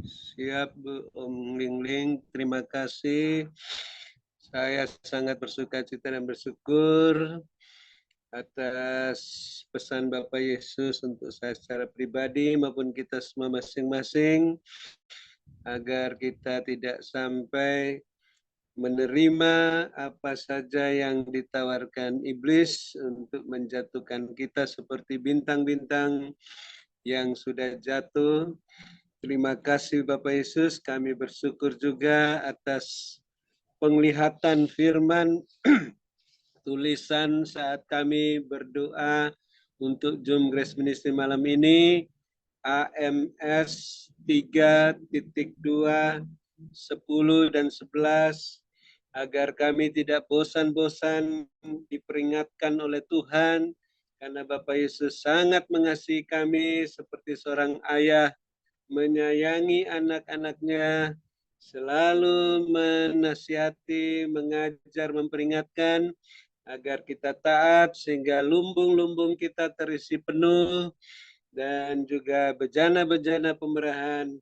Siap Bu Om Lingling, terima kasih. Saya sangat bersuka cita dan bersyukur atas pesan Bapak Yesus untuk saya secara pribadi maupun kita semua masing-masing, agar kita tidak sampai menerima apa saja yang ditawarkan iblis untuk menjatuhkan kita seperti bintang-bintang yang sudah jatuh. Terima kasih Bapak Yesus, kami bersyukur juga atas penglihatan firman tulisan saat kami berdoa untuk Zoom Grace Ministry malam ini, AMS 3.2, 10 dan 11, agar kami tidak bosan-bosan diperingatkan oleh Tuhan, karena Bapak Yesus sangat mengasihi kami seperti seorang ayah menyayangi anak-anaknya, selalu menasihati, mengajar, memperingatkan agar kita taat sehingga lumbung-lumbung kita terisi penuh dan juga bejana-bejana pemerahan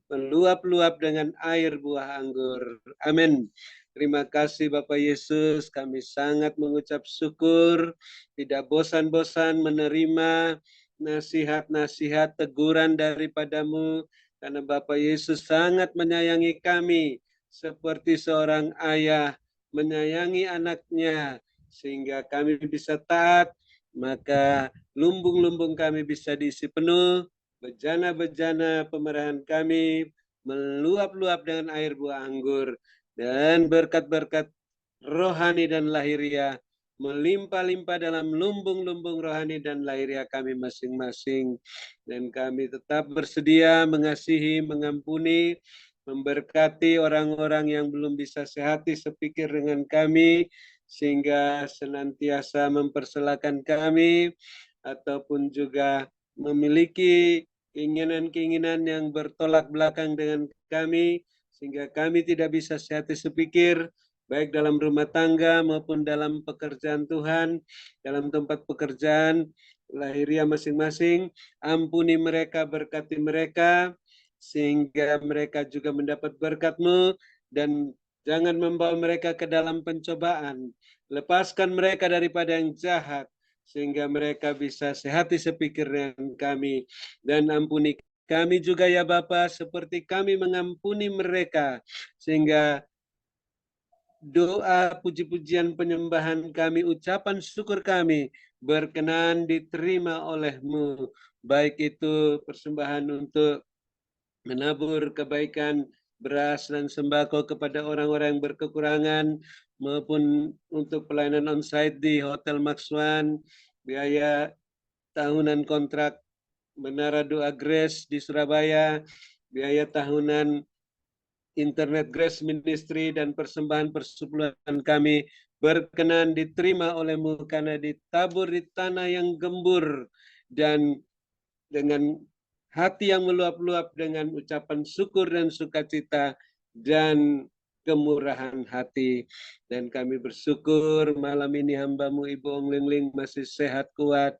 meluap-luap dengan air buah anggur. Amin. Terima kasih Bapak Yesus, kami sangat mengucap syukur, tidak bosan-bosan menerima nasihat-nasihat teguran daripadamu, karena Bapak Yesus sangat menyayangi kami, seperti seorang ayah menyayangi anaknya, sehingga kami bisa taat, maka lumbung-lumbung kami bisa diisi penuh, bejana-bejana pemerahan kami meluap-luap dengan air buah anggur, dan berkat-berkat rohani dan lahiriah melimpah-limpah dalam lumbung-lumbung rohani dan lahiriah kami masing-masing. Dan kami tetap bersedia mengasihi, mengampuni, memberkati orang-orang yang belum bisa sehati sepikir dengan kami, sehingga senantiasa mempersilahkan kami ataupun juga memiliki keinginan-keinginan yang bertolak belakang dengan kami, sehingga kami tidak bisa sehati sepikir, baik dalam rumah tangga maupun dalam pekerjaan Tuhan, dalam tempat pekerjaan lahiriah masing-masing. Ampuni mereka, berkati mereka, sehingga mereka juga mendapat berkat-Mu, dan jangan membawa mereka ke dalam pencobaan. Lepaskan mereka daripada yang jahat, sehingga mereka bisa sehati sepikir dengan kami. Dan ampuni kami juga ya Bapa, seperti kami mengampuni mereka, sehingga doa, puji-pujian, penyembahan kami, ucapan syukur kami berkenan diterima oleh-Mu. Baik itu persembahan untuk menabur kebaikan beras dan sembako kepada orang-orang yang berkekurangan, maupun untuk pelayanan onsite di Hotel Max One, biaya tahunan kontrak Menara Doa Grace di Surabaya, biaya tahunan Internet Grace Ministry, dan persembahan persepuluhan kami berkenan diterima oleh-Mu karena ditabur di tanah yang gembur dan dengan hati yang meluap-luap dengan ucapan syukur dan sukacita dan kemurahan hati. Dan kami bersyukur malam ini hamba-Mu Ibu Ong Lingling masih sehat kuat,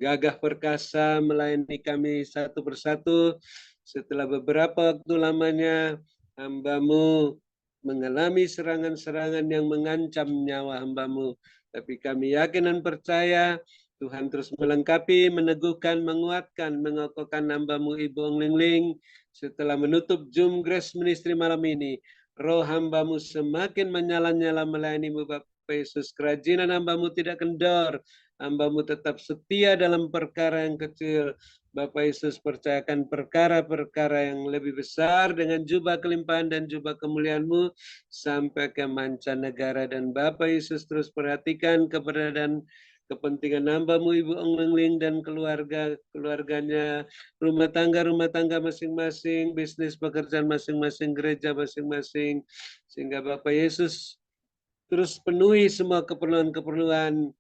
gagah perkasa melayani kami satu persatu. Setelah beberapa waktu lamanya hamba-Mu mengalami serangan-serangan yang mengancam nyawa hamba-Mu. Tapi kami yakin dan percaya Tuhan terus melengkapi, meneguhkan, menguatkan, mengokohkan hamba-Mu Ibu Ong Lingling. Setelah menutup Zoom Grace Ministry malam ini, roh hamba-Mu semakin menyala-nyala melayani-Mu Bapak Yesus. Kerajinan hamba-Mu tidak kendor, hamba-Mu tetap setia dalam perkara yang kecil. Bapak Yesus percayakan perkara-perkara yang lebih besar dengan jubah kelimpahan dan jubah kemuliaan-Mu sampai ke mancanegara. Dan Bapak Yesus terus perhatikan keberadaan kepentingan hamba-Mu Ibu Ong Lingling dan keluarganya, rumah tangga masing-masing, bisnis pekerjaan masing-masing, gereja masing-masing, sehingga Bapak Yesus terus penuhi semua keperluan-keperluan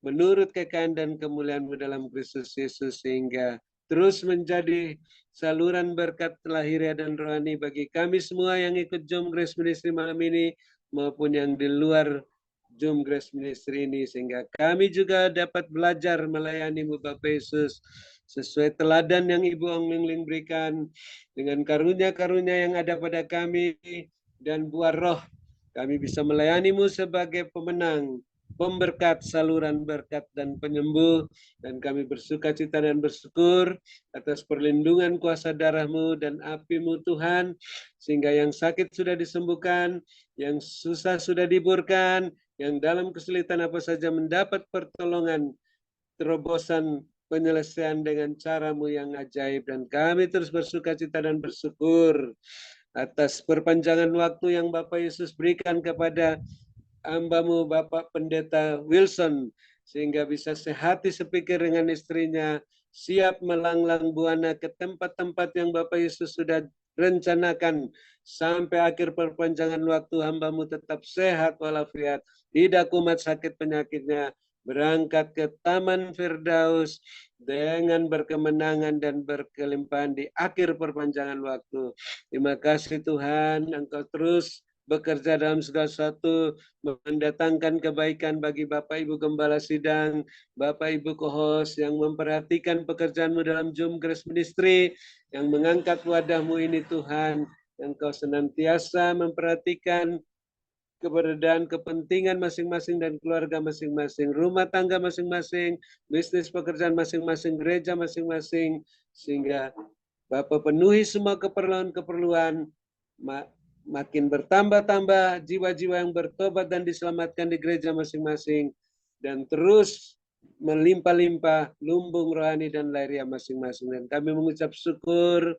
menurut kekayaan dan kemuliaan-Mu dalam Kristus Yesus, sehingga terus menjadi saluran berkat lahiriah dan rohani bagi kami semua yang ikut Zoom Grace Ministry malam ini maupun yang di luar Zoom Grace Ministry ini, sehingga kami juga dapat belajar melayani-Mu Bapak Yesus sesuai teladan yang Ibu Ong Ling Ling berikan, dengan karunia-karunia yang ada pada kami dan buah roh, kami bisa melayani-Mu sebagai pemenang, pemberkat, saluran berkat dan penyembuh. Dan kami bersuka cita dan bersyukur atas perlindungan kuasa darah-Mu dan api-Mu Tuhan, sehingga yang sakit sudah disembuhkan, yang susah sudah diburkan, yang dalam kesulitan apa saja mendapat pertolongan, terobosan, penyelesaian dengan cara-Mu yang ajaib. Dan kami terus bersuka cita dan bersyukur atas perpanjangan waktu yang Bapak Yesus berikan kepada hamba-Mu Bapak Pendeta Wilson, sehingga bisa sehati sepikir dengan istrinya, siap melanglang buana ke tempat-tempat yang Bapak Yesus sudah rencanakan, sampai akhir perpanjangan waktu hamba-Mu tetap sehat walafiat, tidak kumat sakit penyakitnya, berangkat ke Taman Firdaus dengan berkemenangan dan berkelimpahan di akhir perpanjangan waktu. Terima kasih Tuhan, Engkau terus bekerja dalam segala sesuatu, mendatangkan kebaikan bagi Bapak Ibu Gembala Sidang, Bapak Ibu co-host yang memperhatikan pekerjaan-Mu dalam Zoom Grace Ministry, yang mengangkat wadah-Mu ini Tuhan, yang Kau senantiasa memperhatikan keberadaan, kepentingan masing-masing dan keluarga masing-masing, rumah tangga masing-masing, bisnis pekerjaan masing-masing, gereja masing-masing, sehingga Bapak penuhi semua keperluan-keperluan, makin bertambah-tambah jiwa-jiwa yang bertobat dan diselamatkan di gereja masing-masing, dan terus melimpah-limpah lumbung rohani dan lahiriah masing-masing. Dan kami mengucap syukur,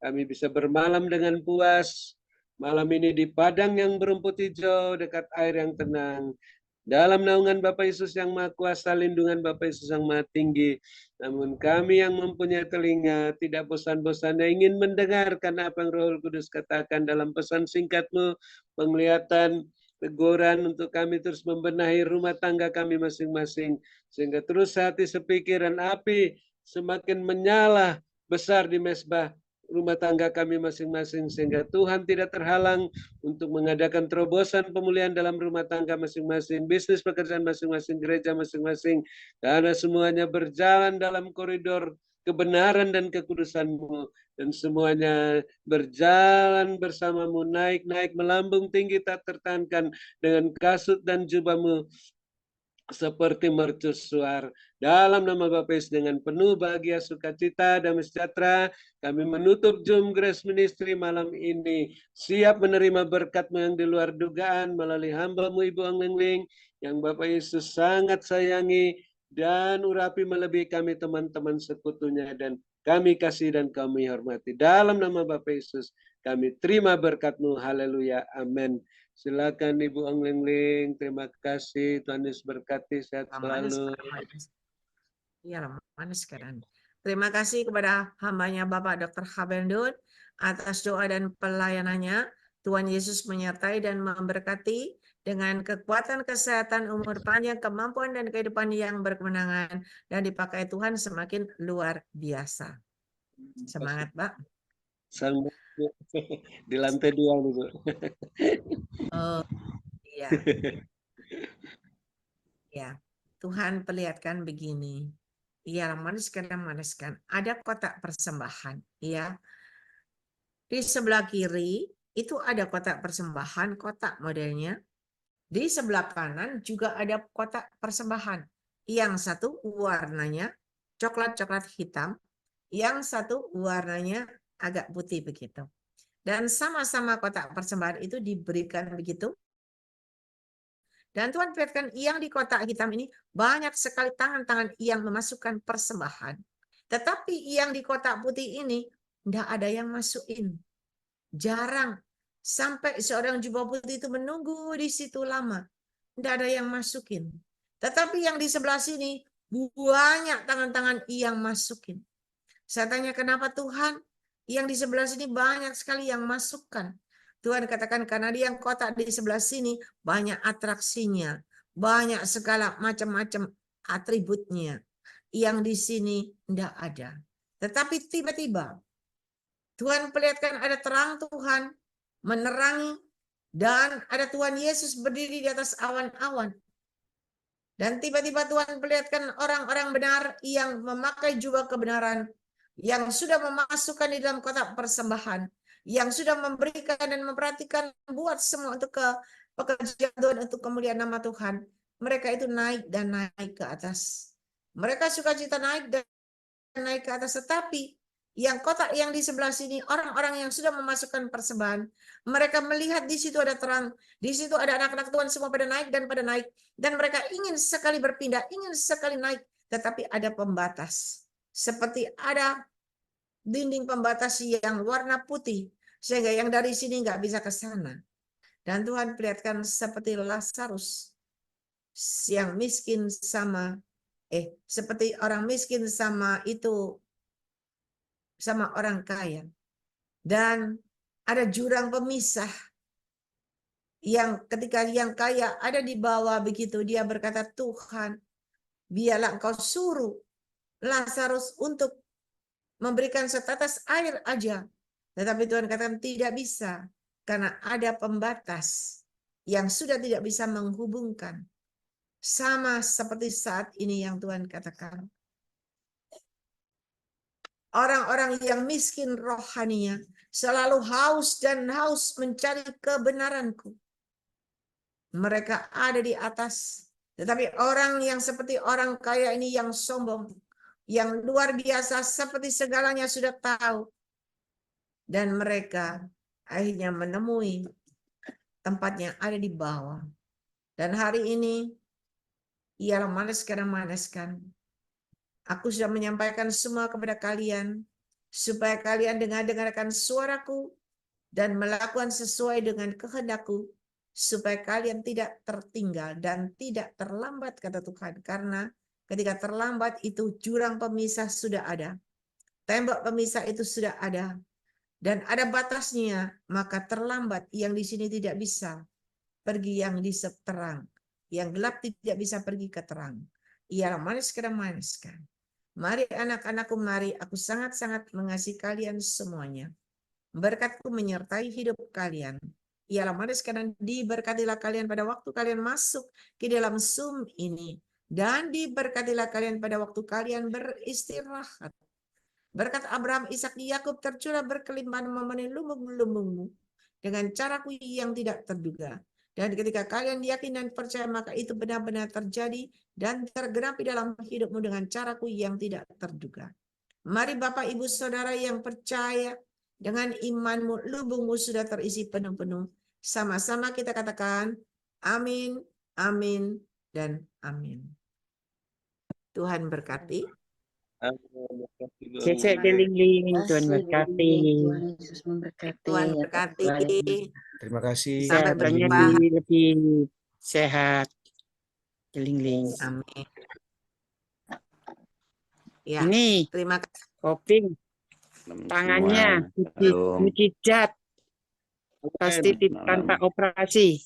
kami bisa bermalam dengan puas, malam ini di padang yang berumput hijau, dekat air yang tenang, dalam naungan Bapa Yesus yang Maha Kuasa, lindungan Bapa Yesus yang Maha Tinggi. Namun kami yang mempunyai telinga tidak bosan-bosannya ingin mendengarkan apa yang Roh Kudus katakan dalam pesan singkat-Mu, penglihatan, teguran untuk kami terus membenahi rumah tangga kami masing-masing, sehingga terus hati sepikiran api semakin menyala besar di mezbah rumah tangga kami masing-masing, sehingga Tuhan tidak terhalang untuk mengadakan terobosan pemulihan dalam rumah tangga masing-masing, bisnis pekerjaan masing-masing, gereja masing-masing, karena semuanya berjalan dalam koridor kebenaran dan kekudusan-Mu, dan semuanya berjalan bersama-Mu, naik-naik melambung tinggi tak tertahankan dengan kasut dan jubah-Mu seperti mercusuar. Dalam nama Bapa Yesus, dengan penuh bahagia, sukacita, damai sejahtera, kami menutup Zoom Grace Ministry malam ini, siap menerima berkat-Mu yang di luar dugaan melalui hamba-Mu Ibu Ong Ling Ling, yang Bapak Yesus sangat sayangi dan urapi melebihi kami teman-teman sekutunya, dan kami kasih dan kami hormati. Dalam nama Bapak Yesus, kami terima berkat-Mu. Haleluya. Amin. Silakan Ibu Ong Ling Ling. Terima kasih. Tuhan Yesus berkati. Sehat selalu. Iya, manis sekarang. Terima kasih kepada hambanya Bapak Dr. Habendut atas doa dan pelayanannya. Tuhan Yesus menyertai dan memberkati dengan kekuatan, kesehatan, umur panjang, kemampuan, dan kehidupan yang berkemenangan. Dan dipakai Tuhan semakin luar biasa. Semangat, Pak. Di lantai 2, Bu. Oh, iya. Ya, Tuhan perlihatkan begini. Iya, maniskan. Ada kotak persembahan, ya. Di sebelah kiri itu ada kotak persembahan, kotak modelnya. Di sebelah kanan juga ada kotak persembahan. Yang satu warnanya coklat-coklat hitam, yang satu warnanya agak putih begitu. Dan sama-sama kotak persembahan itu diberikan begitu. Dan Tuhan perlihatkan yang di kotak hitam ini banyak sekali tangan-tangan yang memasukkan persembahan. Tetapi yang di kotak putih ini tidak ada yang masukin. Jarang. Sampai seorang jubah putih itu menunggu di situ lama. Tidak ada yang masukin. Tetapi yang di sebelah sini banyak tangan-tangan yang masukin. Saya tanya kenapa Tuhan? Yang di sebelah sini banyak sekali yang masukkan. Tuhan katakan karena dia yang kotak di sebelah sini banyak atraksinya, banyak segala macam-macam atributnya. Yang di sini tidak ada. Tetapi tiba-tiba Tuhan perlihatkan ada terang Tuhan menerangi Dan ada Tuhan Yesus berdiri di atas awan-awan. Dan tiba-tiba Tuhan perlihatkan orang-orang benar yang memakai jubah kebenaran, yang sudah memasukkan di dalam kotak persembahan, yang sudah memberikan dan memperhatikan buat semua untuk ke pekerjaan Tuhan, untuk kemuliaan nama Tuhan. Mereka itu naik dan naik ke atas. Mereka sukacita naik dan naik ke atas, tetapi yang kotak yang di sebelah sini, orang-orang yang sudah memasukkan persembahan, mereka melihat di situ ada terang, di situ ada anak-anak Tuhan semua pada naik, dan mereka ingin sekali berpindah, ingin sekali naik, tetapi ada pembatas, seperti ada dinding pembatas yang warna putih, sehingga yang dari sini nggak bisa ke sana. Dan Tuhan perlihatkan seperti Lazarus yang miskin seperti orang miskin sama orang kaya. Dan ada jurang pemisah yang ketika yang kaya ada di bawah begitu, dia berkata, Tuhan, biarlah Engkau suruh Lazarus untuk memberikan setetes air aja. Tetapi Tuhan katakan tidak bisa, karena ada pembatas yang sudah tidak bisa menghubungkan. Sama seperti saat ini yang Tuhan katakan. Orang-orang yang miskin rohaninya selalu haus mencari kebenaranku. Mereka ada di atas. Tetapi orang yang seperti orang kaya ini yang sombong, yang luar biasa, seperti segalanya sudah tahu. Dan mereka akhirnya menemui tempatnya ada di bawah. Dan hari ini ialah maneskan. Aku sudah menyampaikan semua kepada kalian, supaya kalian dengarkan suaraku dan melakukan sesuai dengan kehendakku, supaya kalian tidak tertinggal dan tidak terlambat, kata Tuhan. Karena ketika terlambat itu jurang pemisah sudah ada, tembok pemisah itu sudah ada, dan ada batasnya, maka terlambat yang di sini tidak bisa pergi yang di terang, yang gelap tidak bisa pergi ke terang. Ialah maniskan. Mari anak-anakku, mari, aku sangat-sangat mengasihi kalian semuanya. Berkatku menyertai hidup kalian. Ialah maniskan, diberkatilah kalian pada waktu kalian masuk ke dalam Zoom ini. Dan diberkatilah kalian pada waktu kalian beristirahat. Berkat Abraham, Ishak, Yakub tercurah berkelimpahan memenuhi lumbung-lumbungmu dengan caraku yang tidak terduga. Dan ketika kalian yakin dan percaya, maka itu benar-benar terjadi dan tergenapi dalam hidupmu dengan caraku yang tidak terduga. Mari Bapak, Ibu, Saudara yang percaya, dengan imanmu, lumbungmu sudah terisi penuh-penuh. Sama-sama kita katakan, amin, amin, dan amin. Tuhan berkati. Cecek Keling-ling, Tuhan berkati. Tuhan Yesus memberkati. Tuhan berkati. Terima kasih. Sampai Kesehatannya berjumpa. lebih sehat. Keling-ling. Amin. Ya, Ini terima kasih. Koping tangannya cuci cat pasti tanpa operasi.